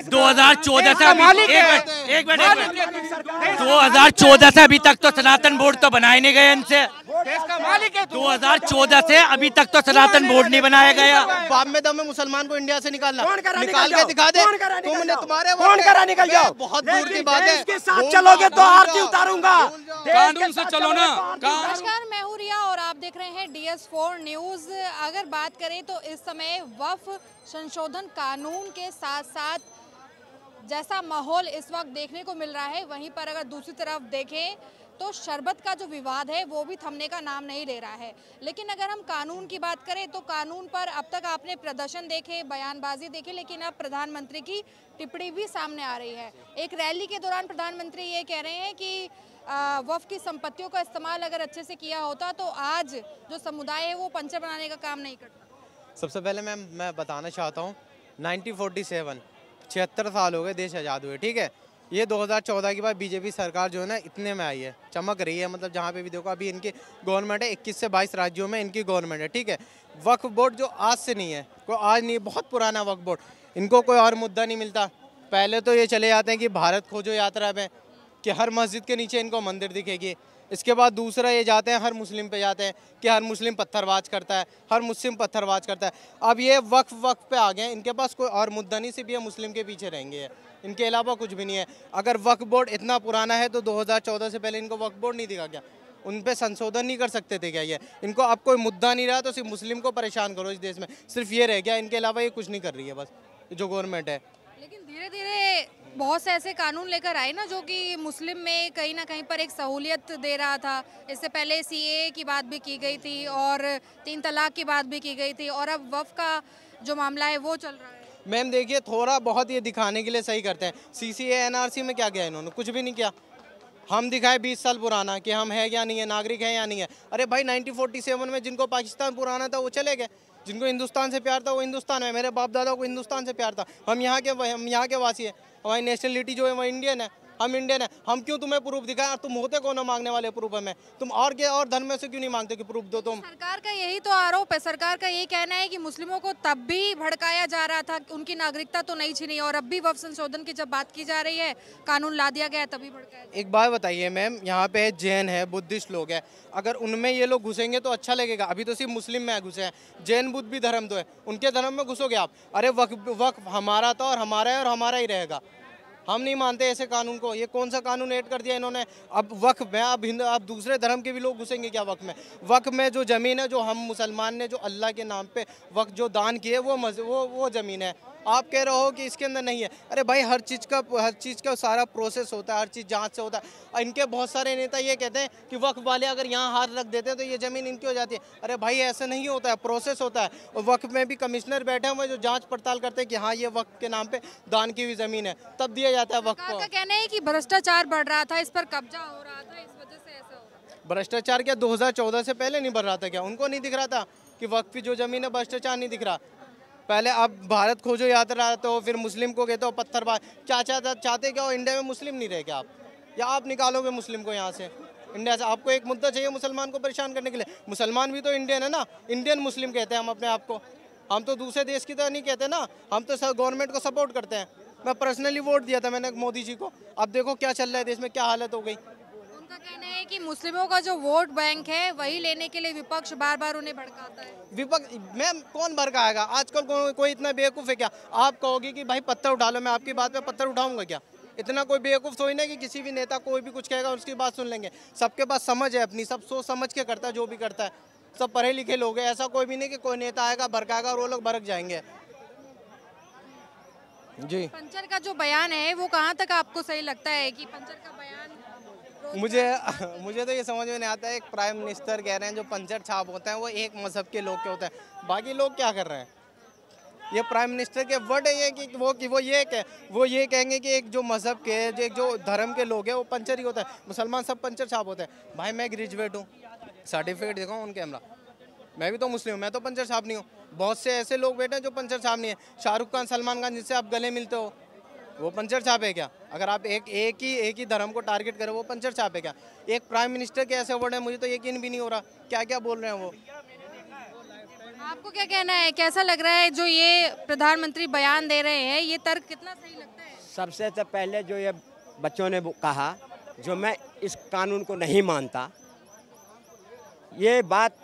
2014 से एक मिनट 2014 से अभी तक तो सनातन बोर्ड तो बनाए नहीं गए इनसे। 2014 से अभी तक तो सनातन बोर्ड नहीं बनाया गया। बाप में दम है मुसलमान को इंडिया से निकालना, निकाल के दिखा दे। तुमने तुम्हारे कौन करा निकल जाओ, बहुत दूर की बात है। इसके साथ चलोगे तो आरती उतारूंगा। कानून से चलो ना। नमस्कार, मैं हूं रिया और आप देख रहे हैं DS4 न्यूज। अगर बात करें तो इस समय वक्फ संशोधन कानून के साथ साथ जैसा माहौल इस वक्त देखने को मिल रहा है, वहीं पर अगर दूसरी तरफ देखें तो शरबत का जो विवाद है वो भी थमने का नाम नहीं ले रहा है। लेकिन अगर हम कानून की बात करें तो कानून पर अब तक आपने प्रदर्शन देखे, बयानबाजी देखी, लेकिन अब प्रधानमंत्री की टिप्पणी भी सामने आ रही है। एक रैली के दौरान प्रधानमंत्री ये कह रहे हैं कि वक्फ की संपत्तियों का इस्तेमाल अगर अच्छे से किया होता तो आज जो समुदाय है वो पंचर बनाने का काम नहीं करता। सबसे पहले मैं बताना चाहता हूँ 1947 76 साल हो गए देश आज़ाद हुए, ठीक है। ये 2014 के बाद बीजेपी सरकार जो है ना इतने में आई है, चमक रही है। मतलब जहाँ पे भी देखो अभी इनकी गवर्नमेंट है, 21 से 22 राज्यों में इनकी गवर्नमेंट है, ठीक है। वक्फ बोर्ड जो आज से नहीं है, कोई आज नहीं, बहुत पुराना वक्फ बोर्ड। इनको कोई और मुद्दा नहीं मिलता। पहले तो ये चले जाते हैं कि भारत खोजो यात्रा में, कि हर मस्जिद के नीचे इनको मंदिर दिखेगी। इसके बाद दूसरा ये जाते हैं हर मुस्लिम पे जाते हैं कि हर मुस्लिम पत्थरबाज करता है, हर मुस्लिम पत्थरबाज करता है। अब ये वक्फ पे आ गए, इनके पास कोई और मुद्दा नहीं, सिर्फ ये मुस्लिम के पीछे रहेंगे, इनके अलावा कुछ भी नहीं है। अगर वक्फ बोर्ड इतना पुराना है तो 2014 से पहले इनको वक्फ बोर्ड नहीं दिखा क्या? उन पे संशोधन नहीं कर सकते थे क्या? ये इनको अब कोई मुद्दा नहीं रहा तो सिर्फ मुस्लिम को परेशान करो इस देश में, सिर्फ ये रह गया। इनके अलावा ये कुछ नहीं कर रही है बस जो गवर्नमेंट है। लेकिन धीरे धीरे बहुत से ऐसे कानून लेकर आए ना जो कि मुस्लिम में कहीं ना कहीं पर एक सहूलियत दे रहा था। इससे पहले CAA की बात भी की गई थी और 3 तलाक की बात भी की गई थी, और अब वक्फ का जो मामला है वो चल रहा है। मैम देखिए, थोड़ा बहुत ये दिखाने के लिए सही करते हैं। CCA NRC में क्या किया इन्होंने? कुछ भी नहीं किया। हम दिखाए 20 साल पुराना कि हम है या नहीं है, नागरिक है या नहीं है। अरे भाई 1947 में जिनको पाकिस्तान पुराना था वो चले गए, जिनको हिंदुस्तान से प्यार था वो हिंदुस्तान में। मेरे बाप दादा को हिंदुस्तान से प्यार था। हम यहाँ के वासी हैं, हमारी नेशनलिटी जो है वो इंडियन है, हम इंडियन है। हम क्यों तुम्हें प्रूफ दिखाएं? तुम होते कौन हो मांगने वाले प्रूफ हमें? तुम और के और धर्म में से क्यों नहीं मांगते कि प्रूफ दो तुम? सरकार का यही तो आरोप है। सरकार का यही कहना है कि मुस्लिमों को तब भी भड़काया जा रहा था, उनकी नागरिकता तो नहीं छीनी, और अब भी वक्फ संशोधन की जब बात की जा रही है, कानून ला दिया गया है, तभी भड़काया। एक बात बताइए मैम, यहाँ पे जैन है, बुद्धिस्ट लोग हैं, अगर उनमें ये लोग घुसेंगे तो अच्छा लगेगा। अभी तो सिर्फ मुस्लिम में घुसे हैं, जैन बुद्ध भी धर्म तो है, उनके धर्म में घुसोगे आप? अरे वक्फ हमारा था और हमारा है और हमारा ही रहेगा। हम नहीं मानते ऐसे कानून को। ये कौन सा कानून ऐड कर दिया इन्होंने? अब वक्फ में अब दूसरे धर्म के भी लोग घुसेंगे क्या वक्फ में? वक्फ में जो ज़मीन है, जो हम मुसलमान ने जो अल्लाह के नाम पे वक्फ जो दान किए वो ज़मीन है। आप कह रहे हो कि इसके अंदर नहीं है। अरे भाई हर चीज़ का सारा प्रोसेस होता है, हर चीज़ जांच से होता है। इनके बहुत सारे नेता ये कहते हैं कि वक्फ वाले अगर यहाँ हाथ रख देते हैं तो ये ज़मीन इनकी हो जाती है। अरे भाई ऐसा नहीं होता है, प्रोसेस होता है। और वक्फ में भी कमिश्नर बैठे हुए जो जाँच पड़ताल करते हैं कि हाँ ये वक्फ के नाम पर दान की हुई ज़मीन है, तब दिया जाता है वक्फ को। कहना है कि भ्रष्टाचार बढ़ रहा था, इस पर कब्जा हो रहा था, इस वजह से ऐसा हो रहा था। भ्रष्टाचार क्या 2014 से पहले नहीं बढ़ रहा था क्या? उनको नहीं दिख रहा था कि वक्फ की जो ज़मीन है भ्रष्टाचार नहीं दिख रहा? पहले आप भारत खोजो यात्रा तो फिर मुस्लिम को कहते हो पत्थरबाज। क्या चाहते क्या हो? इंडिया में मुस्लिम नहीं रहे क्या आप? या आप निकालोगे मुस्लिम को यहाँ से इंडिया से? आपको एक मुद्दा चाहिए मुसलमान को परेशान करने के लिए। मुसलमान भी तो इंडियन है ना, इंडियन मुस्लिम कहते हैं हम अपने आप को। हम तो दूसरे देश की तरह नहीं कहते ना, हम तो सब गवर्नमेंट को सपोर्ट करते हैं। मैं पर्सनली वोट दिया था मैंने मोदी जी को। अब देखो क्या चल रहा है देश में, क्या हालत हो गई। उनका कहना है कि मुस्लिमों का जो वोट बैंक है वही लेने के लिए विपक्ष बार बार उन्हें भड़काता है। विपक्ष मैम कौन भड़काएगा? आजकल कोई इतना बेवकूफ़ है क्या? आप कहोगे कि भाई पत्थर उठा लो, मैं आपकी बात पे पत्थर उठाऊंगा क्या? इतना कोई बेवकूफ़ थोड़ी ना कि किसी भी नेता कोई भी कुछ कहेगा उसकी बात सुन लेंगे। सबके पास समझ है अपनी, सब सोच समझ के करता है जो भी करता है। सब पढ़े लिखे लोग हैं, ऐसा कोई भी नहीं कि कोई नेता आएगा भड़काएगा और वो लोग भड़क जाएंगे। जी, पंचर का जो बयान है वो कहाँ तक आपको सही लगता है कि पंचर का बयान? मुझे तो ये समझ में नहीं आता है। एक प्राइम मिनिस्टर कह रहे हैं जो पंचर छाप होते हैं वो एक मजहब के लोग के होते हैं, बाकी लोग क्या कर रहे हैं? ये प्राइम मिनिस्टर के वर्ड है ये कि वो ये कहेंगे कि एक जो मजहब के जो धर्म के लोग हैं वो पंचर ही होता है, मुसलमान सब पंचर छाप होते हैं। भाई मैं ग्रेजुएट हूँ, सर्टिफिकेट दिखाऊँ उन कैमरा, मैं भी तो मुस्लिम हूँ, मैं तो पंचर छाप नहीं हूँ। बहुत से ऐसे लोग बैठे हैं जो पंचर छाप नहीं है। शाहरुख खान, सलमान खान जिससे आप गले मिलते हो वो पंचर छाप है क्या? अगर आप एक ही धर्म को टारगेट करें वो पंचर छाप है क्या? एक प्राइम मिनिस्टर के ऐसे वर्ड है, मुझे तो यकीन भी नहीं हो रहा क्या क्या बोल रहे हैं वो। आपको क्या कहना है, कैसा लग रहा है जो ये प्रधानमंत्री बयान दे रहे हैं, ये तर्क कितना सही लगता है? सबसे तो पहले जो ये बच्चों ने कहा, जो मैं इस कानून को नहीं मानता, ये बात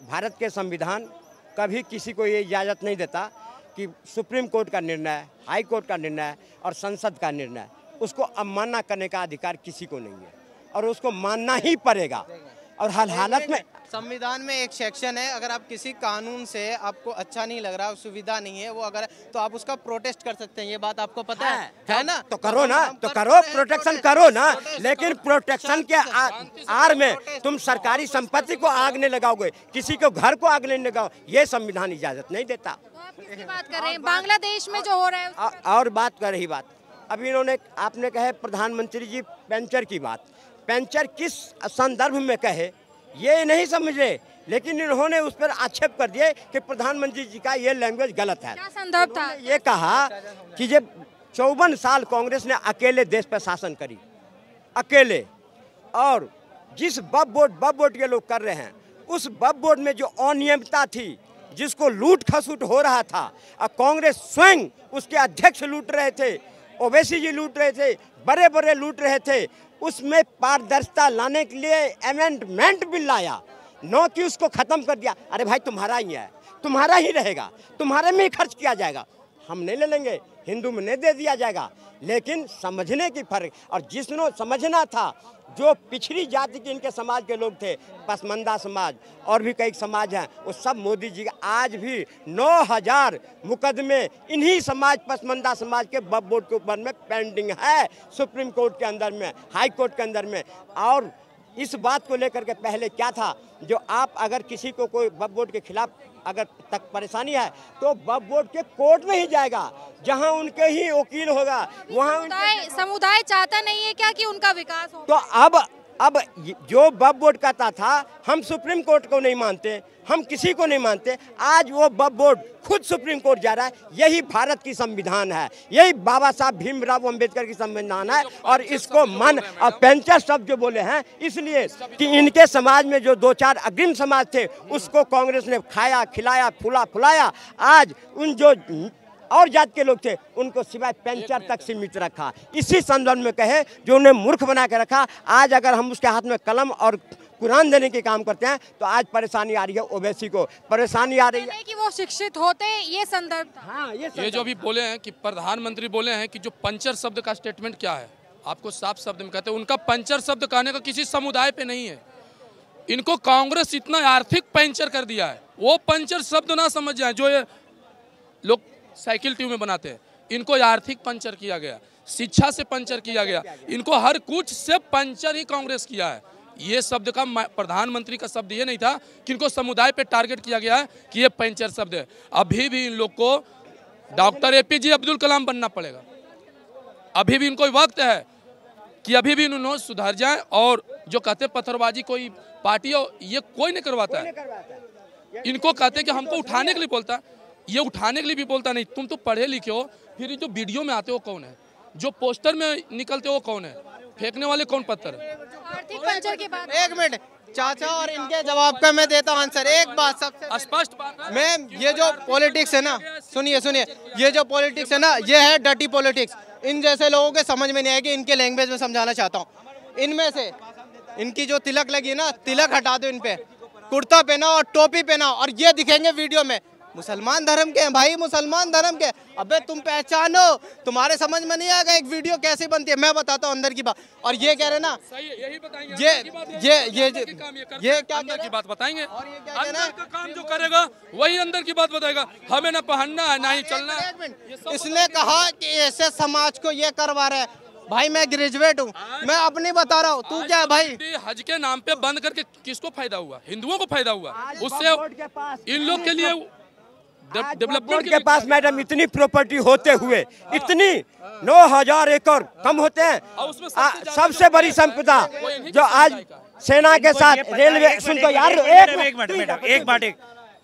भारत के संविधान कभी किसी को ये इजाज़त नहीं देता कि सुप्रीम कोर्ट का निर्णय, हाई कोर्ट का निर्णय और संसद का निर्णय, उसको अवमानना करने का अधिकार किसी को नहीं है और उसको मानना ही पड़ेगा। और हर हालत में संविधान में एक सेक्शन है, अगर आप किसी कानून से आपको अच्छा नहीं लग रहा, सुविधा नहीं है वो, अगर तो आप उसका प्रोटेस्ट कर सकते हैं। ये बात आपको पता है ना? तो करो ना, तो करो, प्रोटेक्शन करो ना, लेकिन प्रोटेक्शन के आड़ में तुम सरकारी संपत्ति को आग नहीं लगाओगे, किसी को घर को आग नहीं लगाओ, ये संविधान इजाजत नहीं देता। तो आप किसकी बात कर रहे हैं? बांग्लादेश में जो हो रहा है और बात कर रही बात, अभी इन्होंने आपने कहे प्रधानमंत्री जी पेंचर की बात, पेंचर किस संदर्भ में कहे ये नहीं समझ रहे, लेकिन इन्होंने उस पर आक्षेप कर दिए कि प्रधानमंत्री जी का ये लैंग्वेज गलत है। क्या संदर्भ था? ये कहा कि जब 54 साल कांग्रेस ने अकेले देश पर शासन करी, अकेले, और जिस बब बोर्ड के लोग कर रहे हैं, उस बब बोर्ड में जो अनियमितता थी, जिसको लूट खसूट हो रहा था, और कांग्रेस स्वयं उसके अध्यक्ष लूट रहे थे, ओवैसी जी लूट रहे थे, बड़े बड़े लूट रहे थे, उसमें पारदर्शिता लाने के लिए अमेंडमेंट बिल लाया, न कि उसको खत्म कर दिया। अरे भाई तुम्हारा ही है, तुम्हारा ही रहेगा, तुम्हारे में ही खर्च किया जाएगा, हम नहीं ले लेंगे, हिंदू में नहीं दे दिया जाएगा। लेकिन समझने की फर्क, और जिसने समझना था, जो पिछड़ी जाति के इनके समाज के लोग थे, पसमंदा समाज और भी कई समाज हैं, वो सब मोदी जी आज भी 9000 मुकदमे इन्हीं समाज, पसमंदा समाज के वक्फ बोर्ड के ऊपर में पेंडिंग है, सुप्रीम कोर्ट के अंदर में, हाई कोर्ट के अंदर में। और इस बात को लेकर के पहले क्या था, जो आप अगर किसी को कोई वक्फ बोर्ड के खिलाफ अगर तक परेशानी है तो वक्फ बोर्ड के कोर्ट में ही जाएगा, जहां उनके ही वकील होगा, वहां समुदाय चाहता नहीं है क्या कि उनका विकास हो? तो अब जो वक्फ बोर्ड कहता था हम सुप्रीम कोर्ट को नहीं मानते, हम किसी को नहीं मानते, आज वो वक्फ बोर्ड खुद सुप्रीम कोर्ट जा रहा है। यही भारत की संविधान है, यही बाबा साहब भीमराव अंबेडकर की संविधान है, और इसको मन और पेंचर शब्द जो बोले हैं इसलिए कि इनके समाज में जो 2-4 अग्रिम समाज थे उसको कांग्रेस ने खाया, खिलाया, फुलाया। आज उन जो और जात के लोग थे उनको सिवाय पेंचर तक सीमित रखा। इसी संदर्भ में कहे जो उन्हें मूर्ख बना के रखा, आज अगर हम उसके हाथ में कलम और कुरान देने के काम करते हैं तो आज परेशानी आ रही है, ओवैसी को परेशानी आ रही है कि वो शिक्षित होते, ये संदर्भ था। हाँ, ये जो अभी बोले हैं कि प्रधानमंत्री बोले हैं कि जो पंचर शब्द का स्टेटमेंट क्या है, आपको साफ शब्द में कहते हैं, उनका पंचर शब्द कहने का किसी समुदाय पे नहीं है। इनको कांग्रेस इतना आर्थिक पंचर कर दिया है, वो पंचर शब्द ना समझ जाए जो ये लोग साइकिल ट्यूब में बनाते हैं, इनको आर्थिक पंचर किया गया, शिक्षा से पंचर किया गया, इनको हर कुछ से पंचर ही कांग्रेस किया है। ये शब्द का प्रधानमंत्री का शब्द ये नहीं था कि इनको समुदाय पे टारगेट किया गया है कि ये पंचर शब्द है। अभी भी इन लोग को डॉक्टर APJ अब्दुल कलाम बनना पड़ेगा, अभी भी इनको वक्त है कि अभी भी इन्होंने सुधर जाए। और जो कहते पत्थरबाजी कोई पार्टी हो, ये कोई नहीं करवाता है। इनको कहते कि हमको उठाने के लिए बोलता, ये उठाने के लिए भी बोलता नहीं। तुम तो पढ़े लिखे हो, फिर जो वीडियो में आते हो कौन है, जो पोस्टर में निकलते हो कौन है, फेंकने वाले कौन पत्थर है? आर्थिक पंचर के बाद एक मिनट चाचा, और इनके जवाब का मैं देता हूं आंसर। एक बात सबसे स्पष्ट बात है, मैम, ये जो पॉलिटिक्स है ना, सुनिए, ये जो पॉलिटिक्स है ना, ये है डर्टी पॉलिटिक्स। इन जैसे लोगों के समझ में नहीं आएगी, इनके लैंग्वेज में समझाना चाहता हूँ। इनमें से इनकी जो तिलक लगी है ना, तिलक हटा दो, इन पे कुर्ता पहना और टोपी पहना, और ये दिखेंगे वीडियो में मुसलमान धर्म के हैं भाई, मुसलमान धर्म के। अबे तुम पहचानो, तुम्हारे समझ में नहीं आएगा एक वीडियो कैसे बनती है। मैं बताता हूँ अंदर की बात। और ये कह रहे ना, यही बताएंगे, ये क्या अंदर की बात बताएंगे, और ये क्या अंदर का काम जो करेगा वही अंदर की बात बताएगा। हमें ना पहनना है ना ही चलना है। इसने कहा कि ऐसे समाज को ये करवा रहे हैं। भाई मैं ग्रेजुएट हूँ, मैं अपनी बता रहा हूँ, तू क्या है भाई? हज के नाम पे बंद करके किसको फायदा हुआ? हिंदुओं को फायदा हुआ, उससे इन लोग के लिए डेवलपमेंट के पास मैडम इतनी प्रॉपर्टी होते हुए, इतनी 9000 एकड़ कम होते हैं, सबसे बड़ी संपदा जो आज सेना के साथ रेलवे। सुन तो यार, एक बात,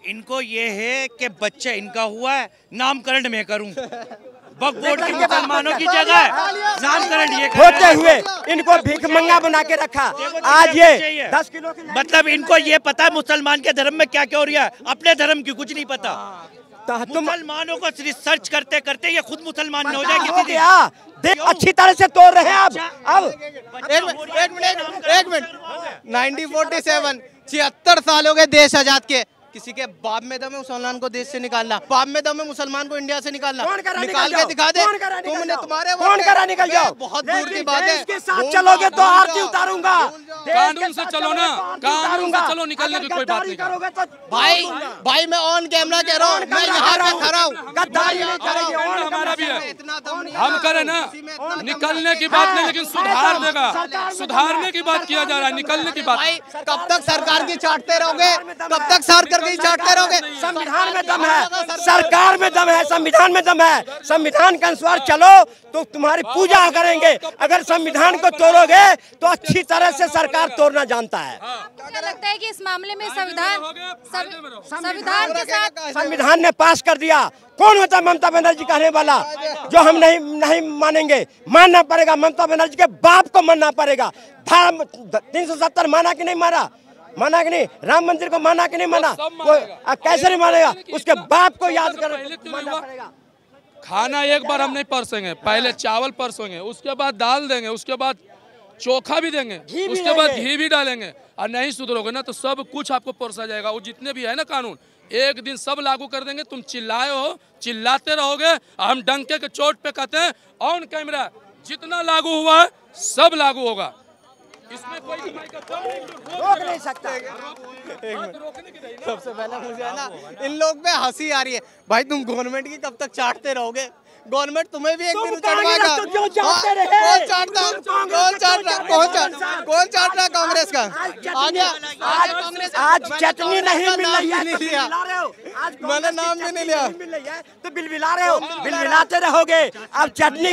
इनको ये है कि बच्चा इनका हुआ है, नामकरण मैं करूं। वक्फ बोर्ड की मुसलमानों की जगह नामकरण ये होते हुए इनको भीख मंगा बना के रखा। आज ये 10 किलो की मतलब इनको ये पता है मुसलमान के धर्म में क्या क्या हो रहा है, अपने धर्म की कुछ नहीं पता। तुम मुसलमानों को रिसर्च करते करते ये खुद मुसलमान न हो हो जाए। गया, देख अच्छी तरह से तोड़ रहे हैं। अब एक मिनट 1947 76 साल हो गए देश आजाद के। किसी के बाप में दम है मुसलमान को देश से निकालना, बाप में दम है मुसलमान को इंडिया से निकालना। निकाल के दिखा दे। तुमने तुम्हारे कौन करा निकल जाओ, बहुत दूर की बात है। इसके साथ चलोगे तो आरती उतारूंगा। कानून से चलो ना, कानून से चलो, निकलने की कोई बात नहीं करोगे तो भाई मैं ऑन कैमरा कह रहा हूँ, मैं यहाँ पे खड़ा हूँ। गद्दारी नहीं करेंगे। हमारा भी है, इतना दम नहीं हम करें ना। निकलने की बात नहीं, लेकिन सुधार देगा, सुधारने की बात किया जा रहा है, निकलने की बात। भाई कब तक सरकार की चाटते रहोगे, कब तक सरकार की चाटते रहोगे। संविधान में दम है, सरकार में दम है, संविधान में दम है। संविधान के अनुसार चलो तो तुम्हारी पूजा करेंगे। अगर संविधान को तोड़ोगे तो अच्छी तरह से सरकार तोड़ना जानता है। क्या लगता है कि इस मामले में संविधान के साथ संविधान ने पास कर दिया। कौन होता है ममता बनर्जी कहने वाला जो हम नहीं मानेंगे? मानना पड़ेगा, ममता बनर्जी के बाप को मानना पड़ेगा। 370 माना कि नहीं माना, माना कि नहीं? राम मंदिर को माना कि नहीं माना? कैसे नहीं मानेगा? उसके बाप को याद कर मानना पड़ेगा। खाना एक बार हम नहीं परसेंगे, पहले चावल परसेंगे, उसके बाद दाल देंगे, उसके बाद चोखा भी देंगे, उसके बाद घी भी डालेंगे। और नहीं सुधरोगे ना तो सब कुछ आपको परसा जाएगा। वो जितने भी है ना कानून, एक दिन सब लागू कर देंगे। तुम चिल्लाए हो, चिल्लाते रहोगे, हम डंके के चोट पे कहते हैं ऑन कैमरा जितना लागू हुआ है सब लागू होगा। इसमें कोई रोक नहीं सकता। सबसे पहले मुझे है ना इन लोग पे हंसी आ रही है। भाई तुम गवर्नमेंट की कब तक चाटते रहोगे? गवर्नमेंट तुम्हें भी एक दिन चढ़वाएगा। कौन चाटता है? कौन चाट रहा कांग्रेस का? आ गया कांग्रेस। आज चटनी नहीं मिल रही है, मैंने नाम भी नहीं लिया तो बिलबिला रहे हो, बिलबिलाते रहोगे। अब चटनी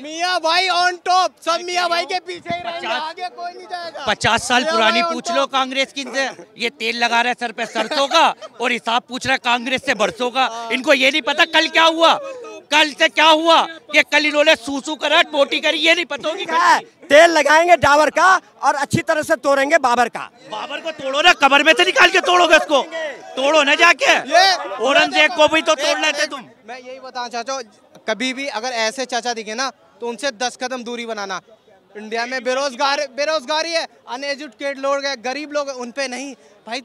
मियाँ भाई ऑन टॉप, सब मियाँ भाई के पीछे ही रहेंगे, आगे कोई नहीं जाएगा। 50 साल पुरानी पूछ लो कांग्रेस की से। ये तेल लगा रहा है सर पे सरसों का और हिसाब पूछ रहा है कांग्रेस से बरसों का। इनको ये नहीं पता कल क्या हुआ, कल से क्या हुआ। ये कल इन्होंने सूसू करा, पोटी करी, ये नहीं पता होगी। तेल लगाएंगे डाबर का और अच्छी तरह से तोड़ेंगे बाबर का। बाबर को तोड़ो ना, कब्र में से निकाल के तोड़ोगे उसको, तोड़ो ना जाके। औरंगजेब को भी तो तोड़ लेते तुम। मैं यही बताना चाहता हूँ, कभी भी अगर ऐसे चाचा दिखे ना तो उनसे 10 कदम दूरी बनाना। इंडिया में बेरोजगारी है, अनएजुकेटेड लोग हैं, गरीब लोग हैं, उन पे नहीं। भाई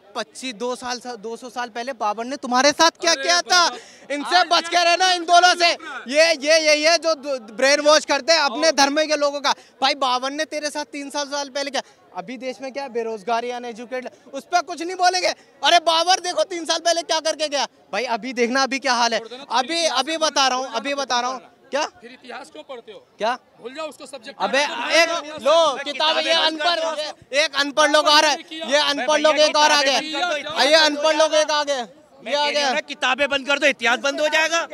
200 साल पहले बाबर ने तुम्हारे साथ क्या किया था? इनसे बच के रहना, इन दोनों से। यही है जो ब्रेन वॉश करते हैं अपने धर्म के लोगों का। भाई बाबर ने तेरे साथ 300 साल पहले क्या? अभी देश में क्या है? बेरोजगारी, अनएजुकेटेड, उस पर कुछ नहीं बोलेंगे। अरे बाबर देखो 3 साल पहले क्या करके गया। भाई अभी देखना अभी क्या हाल है। अभी बता रहा हूँ क्या? फिर इतिहास क्यों पढ़ते हो? क्या भूल जाओ उसको सब्जेक्ट। अबे एक लो किताब, ये अनपढ़, एक अनपढ़ लोग आ रहे हैं, ये अनपढ़ लोग एक और आ गए, ये अनपढ़ लोग एक आ गए। किताबें बंद कर दो, इतिहास बंद हो जाएगा।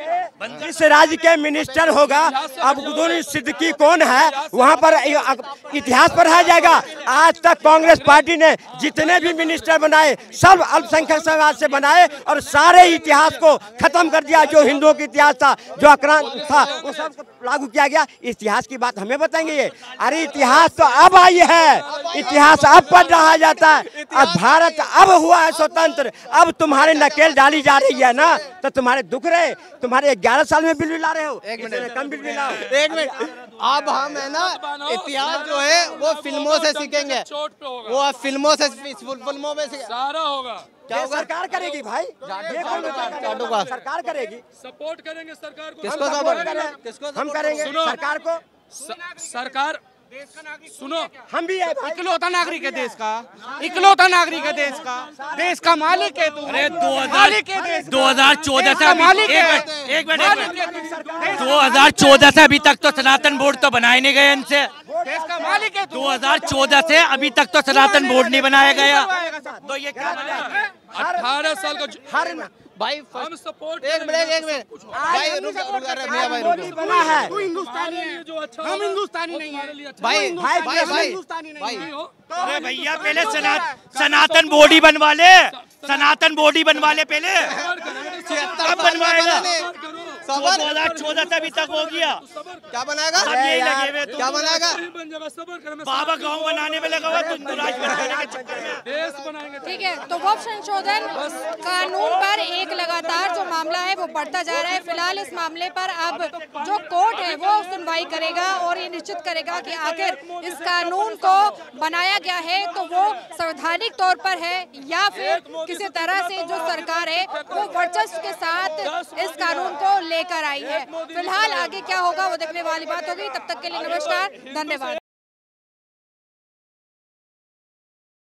इस राज्य के मिनिस्टर होगा अब्दुल सिद्दीकी कौन है, वहाँ पर इतिहास पढ़ाया जाएगा। आज तक कांग्रेस पार्टी ने जितने भी मिनिस्टर बनाए सब अल्पसंख्यक समाज से बनाए और सारे इतिहास को खत्म कर दिया। जो हिंदुओं का इतिहास था, जो आक्रांत था, वो सब लागू किया गया। इतिहास की बात हमें बताएंगे ये? अरे इतिहास तो अब आई है, इतिहास अब पढ़ रहा जाता है। अब भारत अब हुआ है स्वतंत्र। अब तुम्हारे नकेल डाली जा रही है ना तो तुम्हारे दुख रहे। तुम्हारे 11 साल में बिल ला रहे हो, एक मिनट कम बिल लाओ। एक मिनट, अब हम है ना इतिहास जो है वो फिल्मों से सीखेंगे, वो फिल्मों में सारा होगा। क्या होगा? सरकार करेगी भाई, सरकार करेगी। सपोर्ट करेंगे सरकार को। किसको सपोर्ट करें? हम करेंगे सरकार को। सरकार सुनो, हम भी है भाई। इकलौता नागरिक है देश का, इकलौता नागरिक है देश का मालिक है तू। अरे 2014 से एक मिनट 2014 से अभी तक तो सनातन बोर्ड तो बनाए नहीं गए इनसे। देश का मालिक है तू। 2014 से अभी तक तो सनातन बोर्ड नहीं बनाया गया। तो ये क्या 18 साल का हर भाई हम सपोर्ट। एक मिनट भाई रुक मियां भाई रुक। बना है तू हिंदुस्तानी है, हम हिंदुस्तानी नहीं है। भाई हिंदुस्तानी नहीं है। अरे भैया पहले सनातन बोर्ड ही बनवा ले, सनातन बोर्ड ही बनवा ले पहले, कब बनवाएगा? 2014 से अभी तक हो गया, क्या बनाएगा? अब यही लगे हुए क्या बनाएगा? बाबा गाँव बनाने में लगा हुआ, तुम राज बनाने के चक्कर में। ठीक है, तो वक्फ संशोधन कानून पर एक लगातार जो मामला है वो बढ़ता जा रहा है। फिलहाल इस मामले पर अब जो कोर्ट है वो सुनवाई करेगा और ये निश्चित करेगा कि आखिर इस कानून को बनाया गया है तो वो संवैधानिक तौर पर है या फिर किसी तरह से जो सरकार है वो वर्चस्व के साथ इस कानून को लेकर आई है। फिलहाल आगे क्या होगा वो देखने वाली बात होगी। तब तक के लिए नमस्कार, धन्यवाद।